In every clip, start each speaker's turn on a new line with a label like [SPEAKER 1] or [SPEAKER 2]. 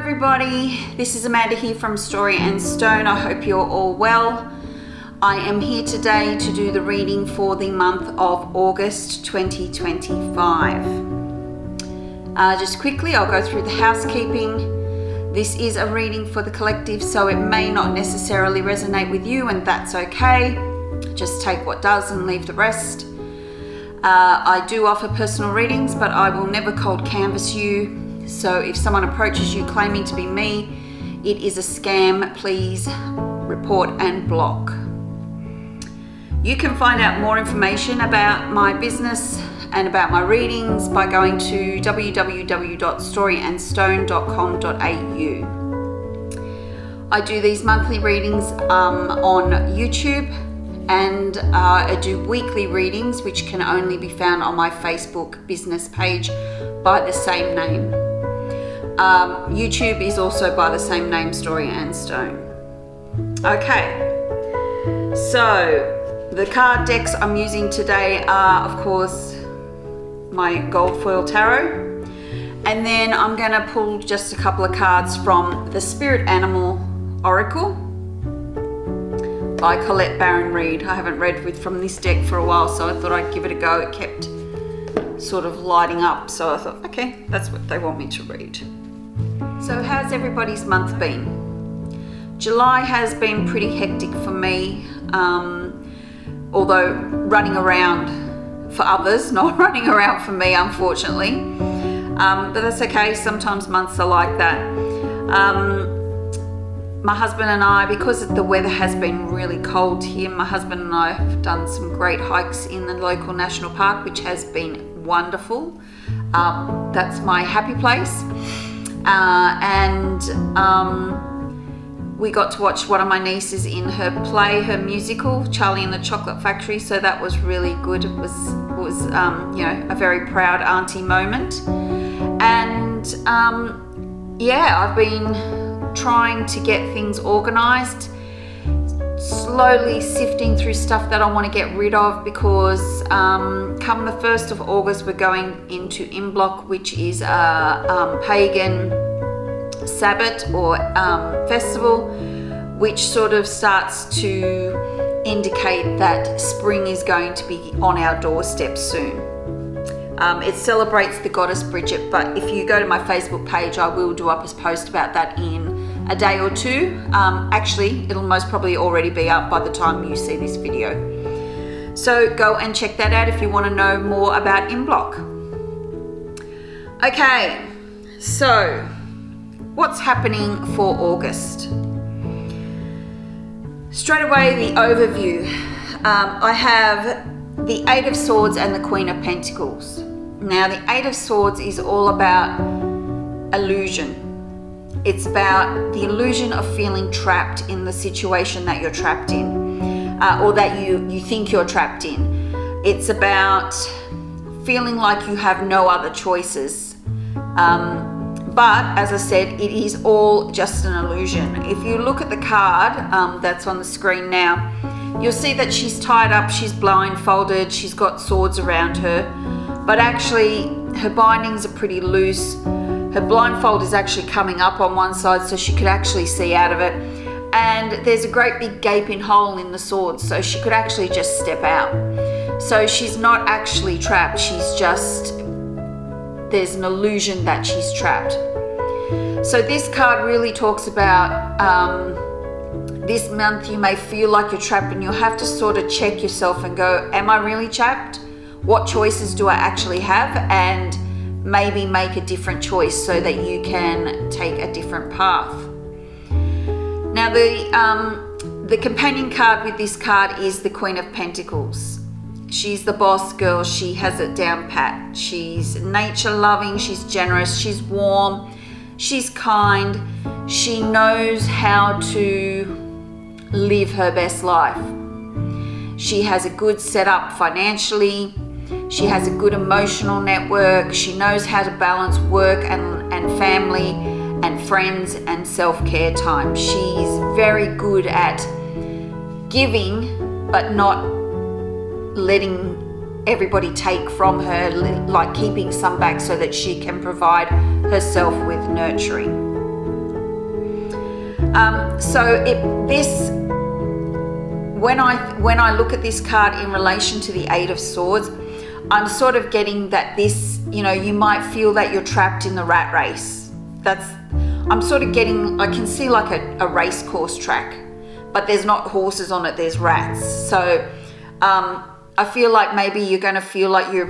[SPEAKER 1] everybody, this is Amanda here from Story and Stone. I hope you're all well. I am here today to do the reading for the month of August 2025. Just quickly, I'll go through the housekeeping. This is a reading for the collective, so it may not necessarily resonate with you, and that's okay. Just take what does and leave the rest. I do offer personal readings, but I will never cold canvas you. So if someone approaches you claiming to be me, it is a scam. Please report and block. You can find out more information about my business and about my readings by going to www.storyandstone.com.au. I do these monthly readings on YouTube, and I do weekly readings which can only be found on my Facebook business page by the same name. YouTube is also by the same name, Story and Stone. Okay, so the card decks I'm using today are, of course, my gold foil tarot, and then I'm going to pull just a couple of cards from the Spirit Animal Oracle by Colette Baron-Reid. I haven't read from this deck for a while, so I thought I'd give it a go. It kept sort of lighting up, so I thought, okay, that's what they want me to read. So how's everybody's month been? July has been pretty hectic for me, although running around for others, not running around for me, unfortunately. But that's okay, sometimes months are like that. My husband and I, because the weather has been really cold here, my husband and I have done some great hikes in the local national park, which has been wonderful. That's my happy place. We got to watch one of my nieces in her play, her musical, Charlie and the Chocolate Factory, so that was really good. It was a very proud auntie moment. And I've been trying to get things organized, slowly sifting through stuff that I want to get rid of, because come the 1st of August we're going into Imbolc, which is a pagan Sabbath or festival, which sort of starts to indicate that spring is going to be on our doorstep soon. It celebrates the goddess Bridget, but if you go to my Facebook page, I will do up a post about that in a day or two. Actually, it'll most probably already be up by the time you see this video. So go and check that out if you want to know more about Imbolc. Okay, so what's happening for August? Straight away, the overview. I have the Eight of Swords and the Queen of Pentacles. Now, the Eight of Swords is all about illusion. It's about the illusion of feeling trapped in the situation that you're trapped in, or that you think you're trapped in. It's about feeling like you have no other choices. But as I said, it is all just an illusion. If you look at the card that's on the screen now, you'll see that she's tied up, she's blindfolded, she's got swords around her, but actually her bindings are pretty loose. Her blindfold is actually coming up on one side so she could actually see out of it. And there's a great big gaping hole in the sword, so she could actually just step out. So she's not actually trapped, there's an illusion that she's trapped. So this card really talks about this month you may feel like you're trapped, and you'll have to sort of check yourself and go, am I really trapped? What choices do I actually have? And maybe make a different choice so that you can take a different path. Now the companion card with this card is the Queen of Pentacles. She's the boss girl, she has it down pat. She's nature loving, she's generous, she's warm, she's kind, she knows how to live her best life. She has a good setup financially. She has a good emotional network. She knows how to balance work and family and friends and self-care time. She's very good at giving, but not letting everybody take from her, like keeping some back so that she can provide herself with nurturing. When I look at this card in relation to the Eight of Swords, I'm sort of getting that this, you might feel that you're trapped in the rat race. I'm sort of getting, I can see like a race course track, but there's not horses on it, there's rats. So I feel like maybe you're going to feel like you're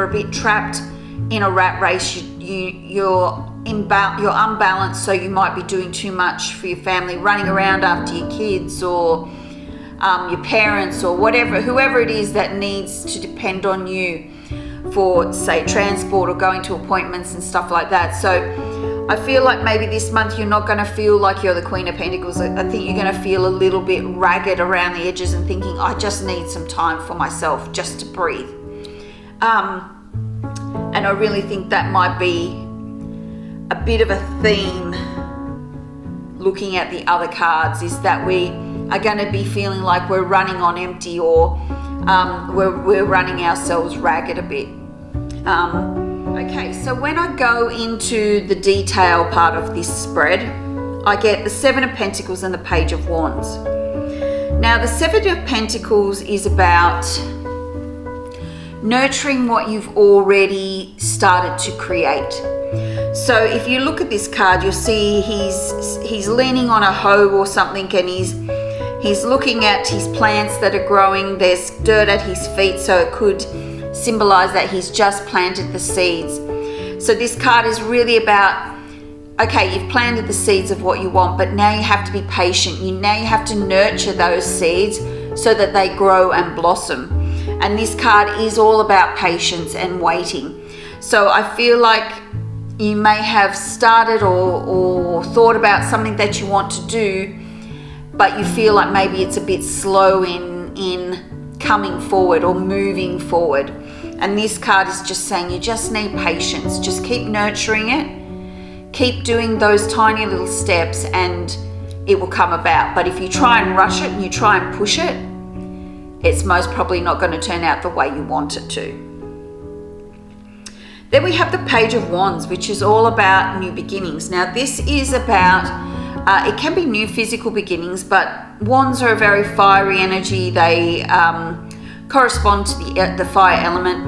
[SPEAKER 1] a bit trapped in a rat race. You're unbalanced, so you might be doing too much for your family, running around after your kids or your parents or whoever it is that needs to depend on you for, say, transport or going to appointments and stuff like that. So I feel like maybe this month you're not going to feel like you're the Queen of Pentacles. I think you're going to feel a little bit ragged around the edges and thinking, I just need some time for myself just to breathe. And I really think that might be a bit of a theme looking at the other cards, is that we are going to be feeling like we're running on empty, or we're running ourselves ragged a bit. Okay, so when I go into the detail part of this spread, I get the Seven of Pentacles and the Page of Wands. Now, the Seven of Pentacles is about nurturing what you've already started to create. So if you look at this card, you'll see he's leaning on a hoe or something, and he's looking at his plants that are growing. There's dirt at his feet, so it could symbolize that he's just planted the seeds. So this card is really about, okay, you've planted the seeds of what you want, but now you have to be patient. Now you have to nurture those seeds so that they grow and blossom. And this card is all about patience and waiting. So I feel like you may have started or thought about something that you want to do, but you feel like maybe it's a bit slow in coming forward or moving forward. And this card is just saying you just need patience. Just keep nurturing it. Keep doing those tiny little steps and it will come about. But if you try and rush it and you try and push it, it's most probably not going to turn out the way you want it to. Then we have the Page of Wands, which is all about new beginnings. Now this is about, it can be new physical beginnings, but wands are a very fiery energy. They correspond to the fire element,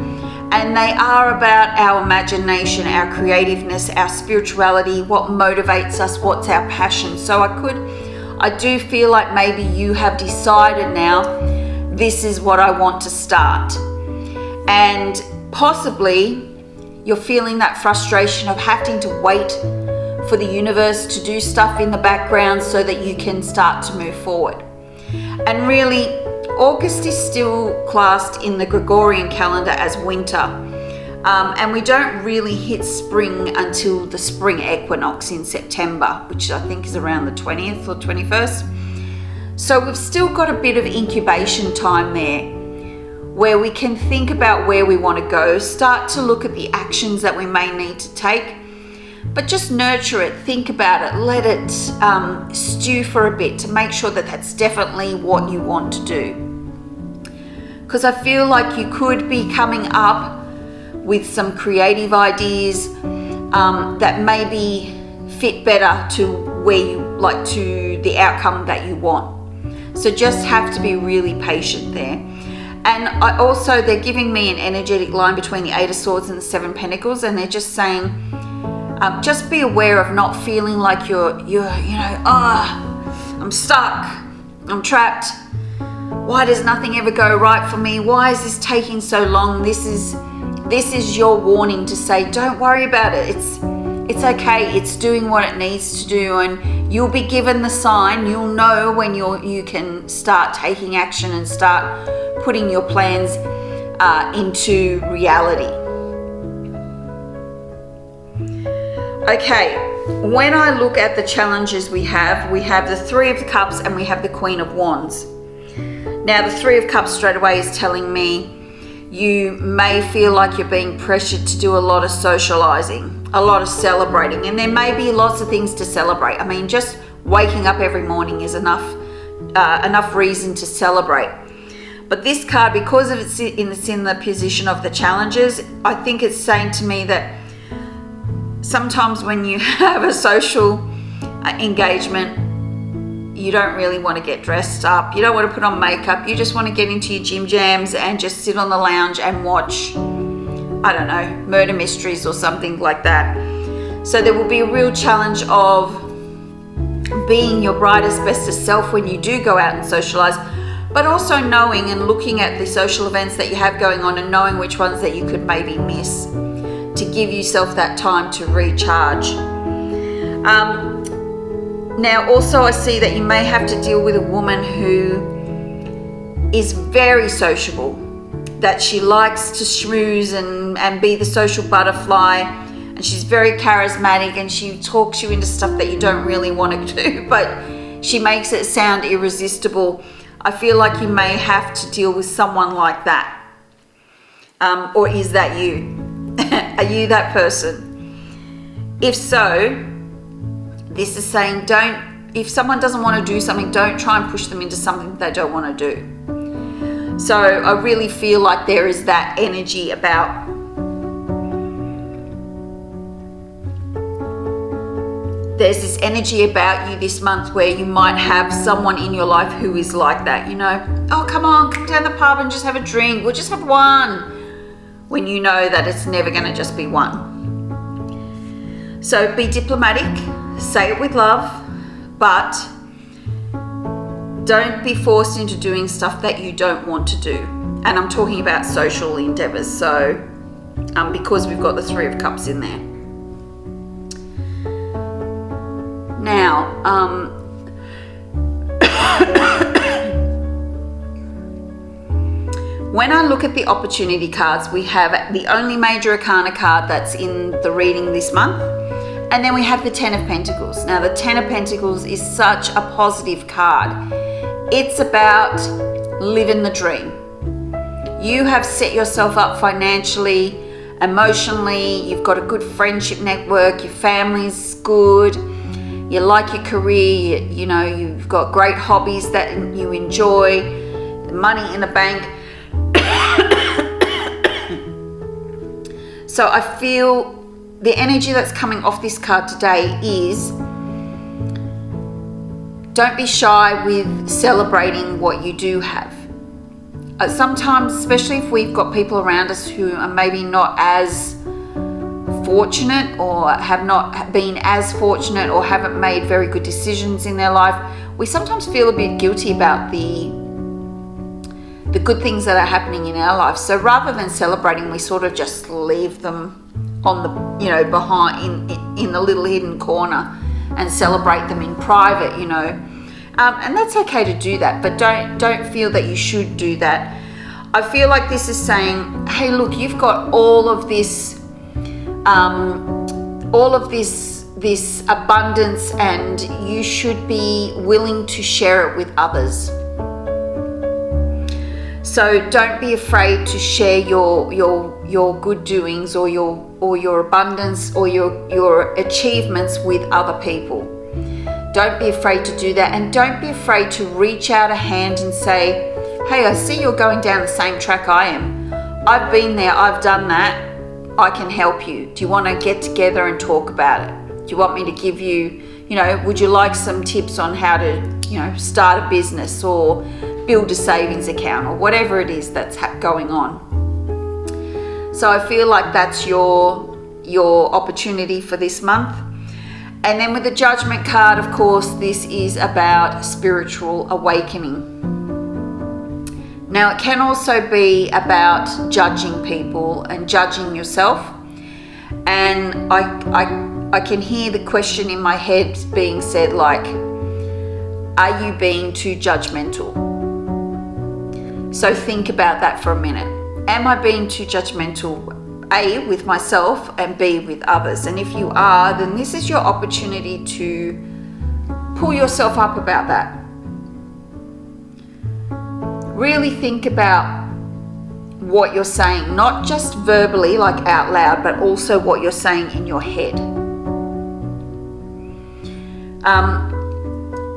[SPEAKER 1] and they are about our imagination, our creativeness, our spirituality, what motivates us, what's our passion. So I do feel like maybe you have decided now, this is what I want to start. And possibly you're feeling that frustration of having to wait for the universe to do stuff in the background so that you can start to move forward. And really, August is still classed in the Gregorian calendar as winter. And we don't really hit spring until the spring equinox in September, which I think is around the 20th or 21st. So we've still got a bit of incubation time there, where we can think about where we want to go, start to look at the actions that we may need to take, but just nurture it, think about it, let it stew for a bit to make sure that that's definitely what you want to do. Because I feel like you could be coming up with some creative ideas that maybe fit better to where you like, to the outcome that you want. So just have to be really patient there. And they're giving me an energetic line between the Eight of Swords and the Seven of Pentacles, and they're just saying, just be aware of not feeling like you're I'm stuck, I'm trapped. Why does nothing ever go right for me? Why is this taking so long? This is your warning to say, don't worry about it. It's okay. It's doing what it needs to do, and you'll be given the sign. You'll know when you can start taking action and start putting your plans into reality. Okay, when I look at the challenges we have the Three of Cups and we have the Queen of Wands. Now the Three of Cups straight away is telling me you may feel like you're being pressured to do a lot of socializing, a lot of celebrating, and there may be lots of things to celebrate. I mean, just waking up every morning is enough reason to celebrate. But this card, because it's in the position of the challenges, I think it's saying to me that sometimes when you have a social engagement, you don't really want to get dressed up. You don't want to put on makeup. You just want to get into your gym jams and just sit on the lounge and watch, I don't know, murder mysteries or something like that. So there will be a real challenge of being your brightest, bestest self when you do go out and socialize, but also knowing and looking at the social events that you have going on and knowing which ones that you could maybe miss to give yourself that time to recharge. Now also I see that you may have to deal with a woman who is very sociable, that she likes to schmooze and be the social butterfly, and she's very charismatic and she talks you into stuff that you don't really want to do, but she makes it sound irresistible. I feel like you may have to deal with someone like that. Or is that you? Are you that person? If so, this is saying if someone doesn't want to do something, don't try and push them into something they don't want to do. So I really feel like there is that energy about there's this energy about you this month where you might have someone in your life who is like that, you know, oh, come down the pub and just have a drink. We'll just have one. When you know that it's never going to just be one. So be diplomatic, say it with love, but don't be forced into doing stuff that you don't want to do. And I'm talking about social endeavors. So because we've got the Three of Cups in there. Now, when I look at the opportunity cards, we have the only major arcana card that's in the reading this month, and then we have the Ten of Pentacles. Now, the Ten of Pentacles is such a positive card. It's about living the dream. You have set yourself up financially, emotionally, you've got a good friendship network, your family's good, you like your career, you know, you've got great hobbies that you enjoy, money in the bank. So I feel the energy that's coming off this card today is don't be shy with celebrating what you do have. Sometimes, especially if we've got people around us who are maybe not as fortunate or have not been as fortunate or haven't made very good decisions in their life, we sometimes feel a bit guilty about the good things that are happening in our life. So rather than celebrating, we sort of just leave them on the, you know, behind in the little hidden corner and celebrate them in private, you know. And that's okay to do that, but don't feel that you should do that. I feel like this is saying, hey, look, you've got all of this abundance, and you should be willing to share it with others. So don't be afraid to share your good doings or your abundance or your achievements with other people. Don't be afraid to do that, and don't be afraid to reach out a hand and say, hey, I see you're going down the same track I am. I've been there, I've done that. I can help you. Do you want to get together and talk about it? Do you want me to give you, you know, would you like some tips on how to, you know, start a business or build a savings account or whatever it is that's going on? So I feel like that's your opportunity for this month. And then with the Judgment card, of course, this is about spiritual awakening. Now, it can also be about judging people and judging yourself. And I can hear the question in my head being said, like, are you being too judgmental? So think about that for a minute. Am I being too judgmental? A, with myself, and B, with others. And if you are, then this is your opportunity to pull yourself up about that. Really think about what you're saying, not just verbally, like out loud, but also what you're saying in your head.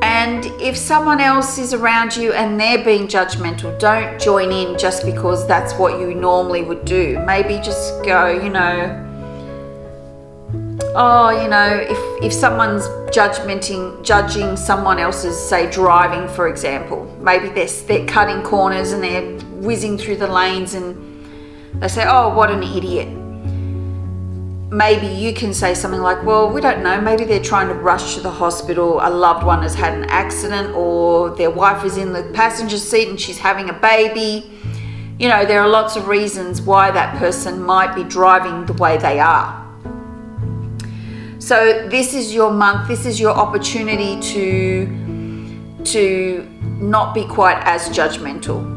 [SPEAKER 1] And if someone else is around you and they're being judgmental, don't join in just because that's what you normally would do. Maybe just go, you know, oh, you know, if someone's judging someone else's, say, driving, for example, maybe they're cutting corners and they're whizzing through the lanes and they say, oh, what an idiot. Maybe you can say something like, well, we don't know, maybe they're trying to rush to the hospital, a loved one has had an accident, or their wife is in the passenger seat and she's having a baby. You know, there are lots of reasons why that person might be driving the way they are. So this is your month, this is your opportunity to not be quite as judgmental.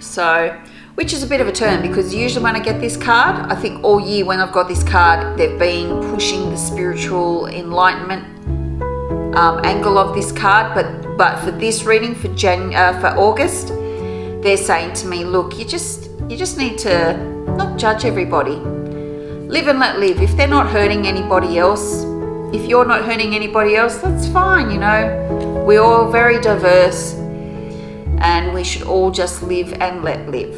[SPEAKER 1] So, which is a bit of a turn, because usually when I get this card, I think all year when I've got this card, they've been pushing the spiritual enlightenment angle of this card. But for this reading for August, they're saying to me, look, you just need to not judge everybody. Live and let live. If they're not hurting anybody else, if you're not hurting anybody else, that's fine, you know. We're all very diverse and we should all just live and let live.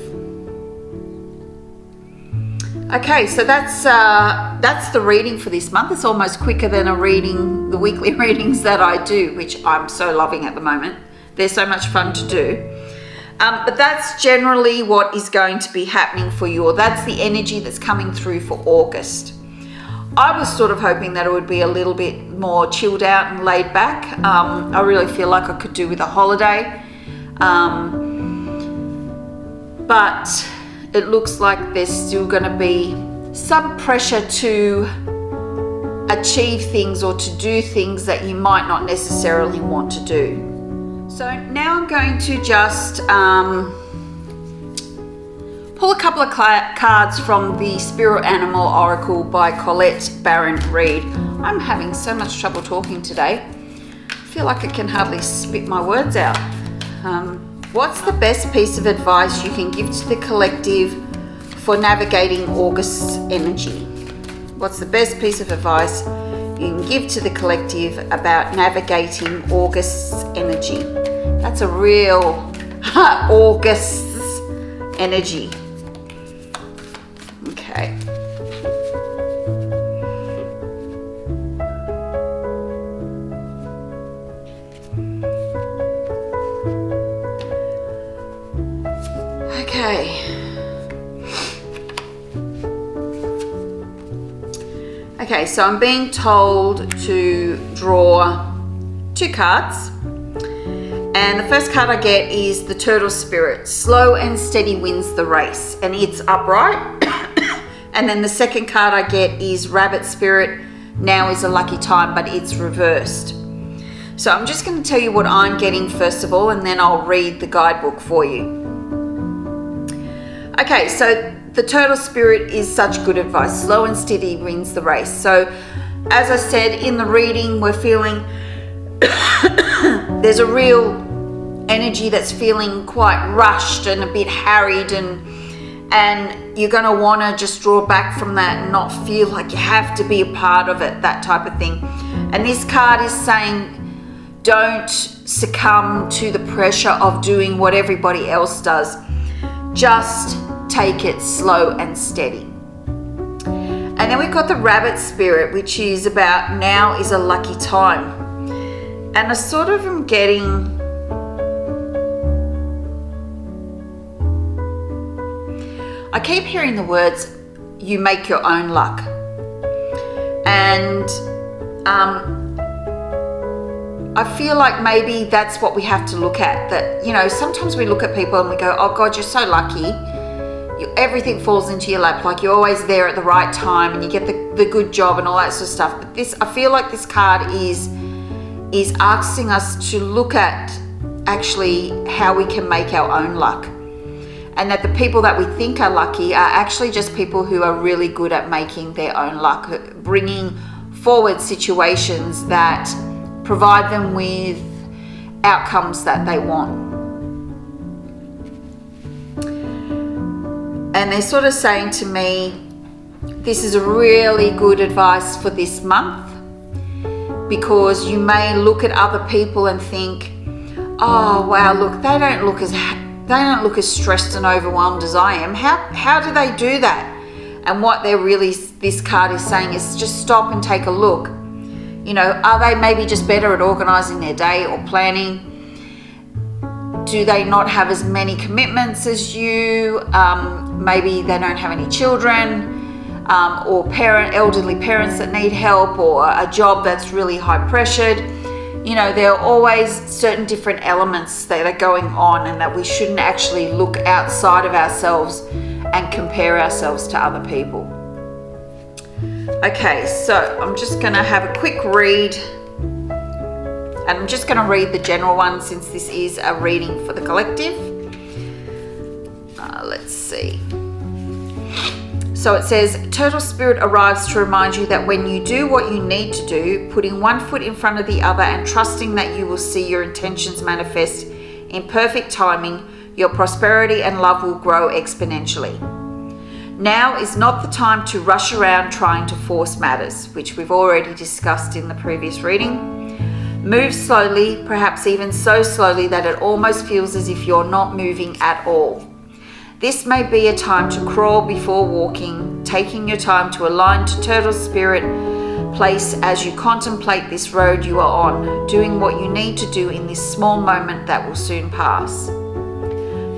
[SPEAKER 1] Okay, so that's the reading for this month. It's almost quicker than the weekly readings that I do, which I'm so loving at the moment. They're so much fun to do. But that's generally what is going to be happening for you, or that's the energy that's coming through for August. I was sort of hoping that it would be a little bit more chilled out and laid back. I really feel like I could do with a holiday. But it looks like there's still going to be some pressure to achieve things or to do things that you might not necessarily want to do. So now I'm going to just pull a couple of cards from the Spirit Animal Oracle by Colette Baron-Reid. I'm having so much trouble talking today. I feel like I can hardly spit my words out. What's the best piece of advice you can give to the collective for navigating August's energy? What's the best piece of advice you can give to the collective about navigating August's energy? That's a real August's energy. Okay. Okay, so I'm being told to draw 2 cards. And the first card I get is the Turtle Spirit. Slow and steady wins the race. And it's upright. And then the second card I get is Rabbit Spirit. Now is a lucky time, but it's reversed. So I'm just going to tell you what I'm getting first of all, and then I'll read the guidebook for you. Okay, so the Turtle Spirit is such good advice. Slow and steady wins the race. So as I said in the reading, we're feeling there's a real energy that's feeling quite rushed and a bit harried, and you're going to want to just draw back from that and not feel like you have to be a part of it, that type of thing. And this card is saying don't succumb to the pressure of doing what everybody else does. Just take it slow and steady. And then we've got the Rabbit Spirit, which is about now is a lucky time. And I sort of am getting I keep hearing the words, you make your own luck. And I feel like maybe that's what we have to look at. That, you know, sometimes we look at people and we go, oh God, you're so lucky. Everything falls into your lap. Like you're always there at the right time and you get the good job and all that sort of stuff. But this, I feel like this card is asking us to look at actually how we can make our own luck. And that the people that we think are lucky are actually just people who are really good at making their own luck, bringing forward situations that provide them with outcomes that they want. And they're sort of saying to me, this is a really good advice for this month, because you may look at other people and think, oh wow, look, they don't look as stressed and overwhelmed as I am. How do they do that? And what this card is saying is just stop and take a look. You know, are they maybe just better at organizing their day or planning? Do they not have as many commitments as you? Maybe they don't have any children, or elderly parents that need help, or a job that's really high pressured. You know, there are always certain different elements that are going on, and that we shouldn't actually look outside of ourselves and compare ourselves to other people. Okay, so I'm just going to have a quick read, and I'm just going to read the general one since this is a reading for the collective. Let's see. So it says, Turtle Spirit arrives to remind you that when you do what you need to do, putting one foot in front of the other and trusting that you will see your intentions manifest in perfect timing, your prosperity and love will grow exponentially. Now is not the time to rush around trying to force matters, which we've already discussed in the previous reading. Move slowly, perhaps even so slowly that it almost feels as if you're not moving at all. This may be a time to crawl before walking, taking your time to align to Turtle Spirit place as you contemplate this road you are on, doing what you need to do in this small moment that will soon pass.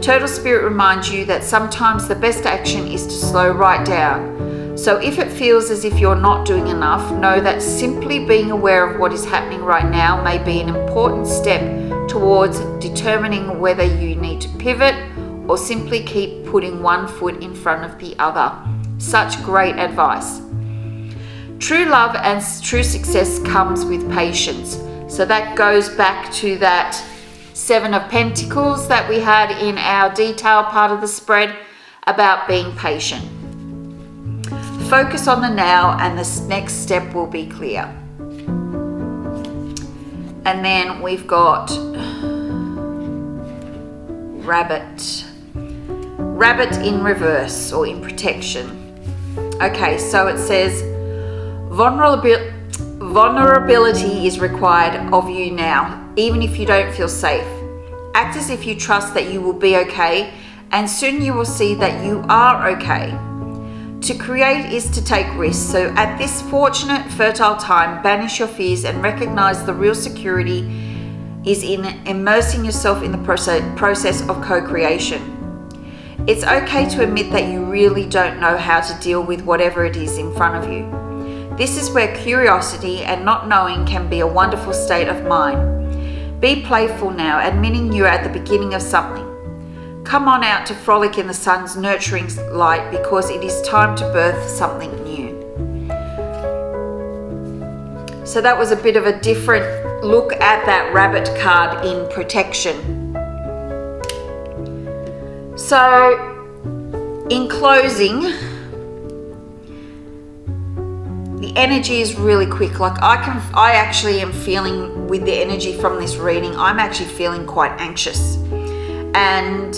[SPEAKER 1] Turtle Spirit reminds you that sometimes the best action is to slow right down. So if it feels as if you're not doing enough, know that simply being aware of what is happening right now may be an important step towards determining whether you need to pivot or simply keep putting one foot in front of the other. Such great advice. True love and true success comes with patience. So that goes back to that Seven of Pentacles that we had in our detail part of the spread about being patient. Focus on the now and the next step will be clear. And then we've got Rabbit in reverse or in protection. Okay, so it says vulnerability is required of you now, even if you don't feel safe. Act as if you trust that you will be okay, and soon you will see that you are okay. To create is to take risks, so at this fortunate, fertile time, banish your fears and recognize the real security is in immersing yourself in the process of co-creation. It's okay to admit that you really don't know how to deal with whatever it is in front of you. This is where curiosity and not knowing can be a wonderful state of mind. Be playful now, admitting you're at the beginning of something. Come on out to frolic in the sun's nurturing light because it is time to birth something new. So that was a bit of a different look at that rabbit card in protection. So in closing, the energy is really quick. Like I actually am feeling with the energy from this reading, I'm actually feeling quite anxious. And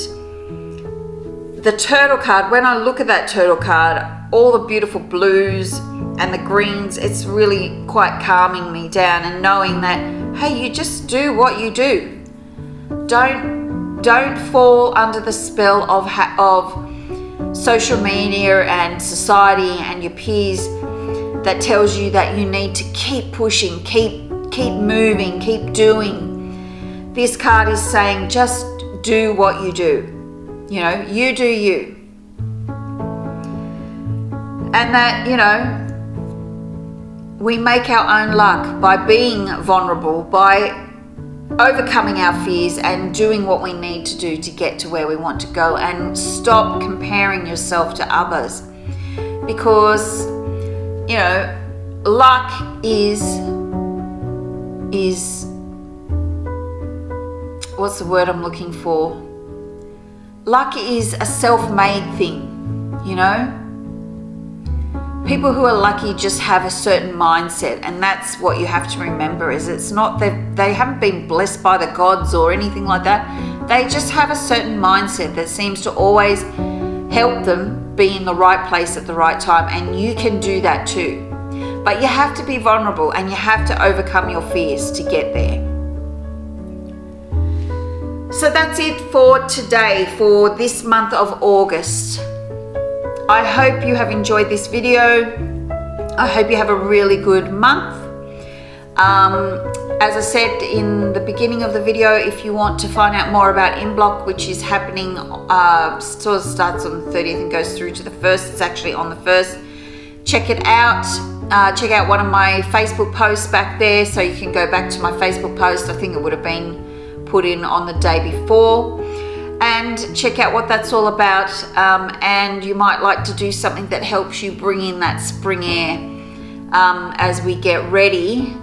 [SPEAKER 1] the turtle card, when I look at that turtle card, all the beautiful blues and the greens, it's really quite calming me down and knowing that, hey, you just do what you do. Don't fall under the spell of social media and society and your peers that tells you that you need to keep pushing, keep moving, keep doing. This card is saying just do what you do. You know, you do you. And that, you know, we make our own luck by being vulnerable, by overcoming our fears and doing what we need to do to get to where we want to go, and stop comparing yourself to others, because, you know, luck is what's the word I'm looking for? Luck is a self-made thing, you know? People who are lucky just have a certain mindset, and that's what you have to remember, is it's not that they haven't been blessed by the gods or anything like that. They just have a certain mindset that seems to always help them be in the right place at the right time, and you can do that too. But you have to be vulnerable and you have to overcome your fears to get there. So that's it for today, for this month of August. I hope you have enjoyed this video. I hope you have a really good month. As I said in the beginning of the video, if you want to find out more about InBlock, which is happening, sort of starts on the 30th and goes through to the 1st. It's actually on the 1st. Check it out. Check out one of my Facebook posts back there, so you can go back to my Facebook post. I think it would have been put in on the day before, and check out what that's all about. And you might like to do something that helps you bring in that spring air as we get ready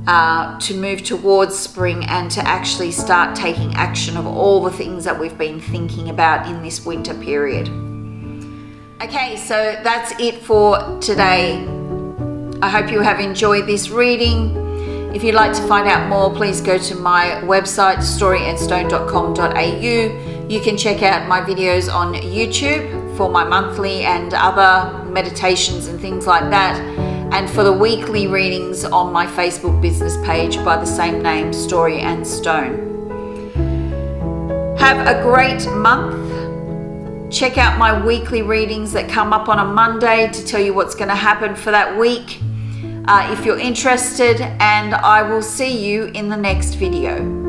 [SPEAKER 1] to move towards spring and to actually start taking action of all the things that we've been thinking about in this winter period. Okay, so that's it for today. I hope you have enjoyed this reading. If you'd like to find out more, please go to my website, storyandstone.com.au. You can check out my videos on YouTube for my monthly and other meditations and things like that, and for the weekly readings on my Facebook business page by the same name, Story and Stone. Have a great month. Check out my weekly readings that come up on a Monday to tell you what's going to happen for that week if you're interested, and I will see you in the next video.